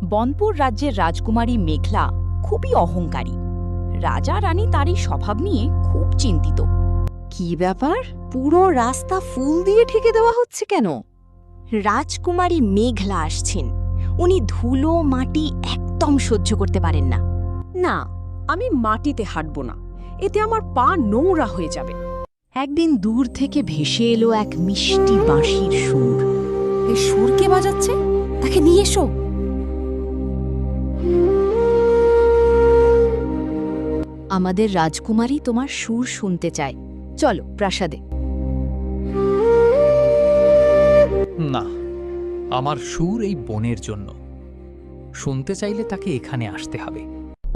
বনপুর রাজ্যের রাজকুমারী মেঘলা খুবই অহংকারী। রাজা রানী তারই স্বভাব নিয়ে খুব চিন্তিত। কি ব্যাপার, পুরো রাস্তা ফুল দিয়ে ঢেকে দেওয়া হচ্ছে কেন? রাজকুমারী মেঘলা আসছেন। উনি ধুলো মাটি একদম সহ্য করতে পারেন না। না, আমি মাটিতে হাঁটব না, এতে আমার পা নোংরা হয়ে যাবে। একদিন দূর থেকে ভেসে এলো এক মিষ্টি বাঁশির সুর। এই সুর কে বাজাচ্ছে? তাকে নিয়ে এসো। আমাদের রাজকুমারী তোমার সুর শুনতে চায়, চলো প্রাসাদে। না, আমার সুর এই বনের জন্য। শুনতে চাইলে তাকে এখানে আসতে হবে।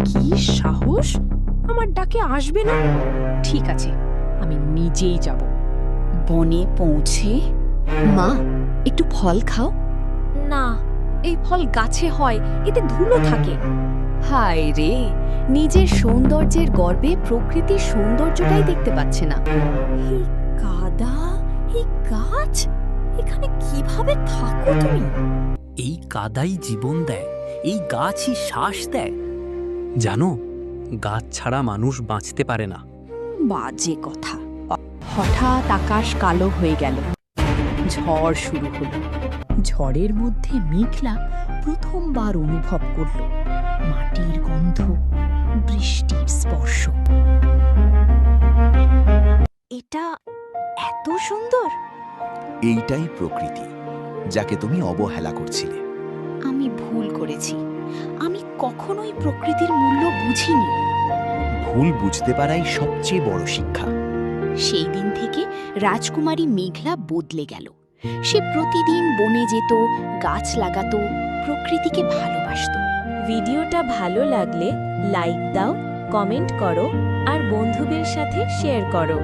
কি সাহস! আমার ডাকে আসবে না? ঠিক আছে, আমি নিজেই যাব। বনে পৌঁছে মা, একটু ফল খাও। না, এই ফল গাছে হয়, এতে ধুলো থাকে। হায় রে, নিজের সৌন্দর্যের গর্বে প্রকৃতির সৌন্দর্যটাই দেখতে পাচ্ছে না। এই কাদা, এই গাছ, এখানে কিভাবে থাকো তুমি? এই কাদাই জীবন দেয়, এই গাছই শ্বাস দেয়। জানো, গাছ ছাড়া মানুষ বাঁচতে পারে না। বাজে কথা। হঠাৎ আকাশ কালো হয়ে গেল। ঝড় শুরু হলো। ঝড়ের মধ্যে মেঘলা প্রথমবার অনুভব করল মাটির গন্ধ, বৃষ্টির স্পর্শ। এটা এত সুন্দর! এইটাই প্রকৃতি, যাকে তুমি অবহেলা করছিলে। আমি ভুল করেছি। আমি কখনোই প্রকৃতির মূল্য বুঝিনি। ভুল বুঝতে পারাই সবচেয়ে বড় শিক্ষা। সেই দিন থেকে রাজকুমারী মেঘলা বদলে গেল। সে প্রতিদিন বনে যেত, গাছ লাগাতো, প্রকৃতিকে ভালোবাসতো। ভিডিওটা ভালো লাগলে লাইক দাও, কমেন্ট করো আর বন্ধুদের সাথে শেয়ার করো।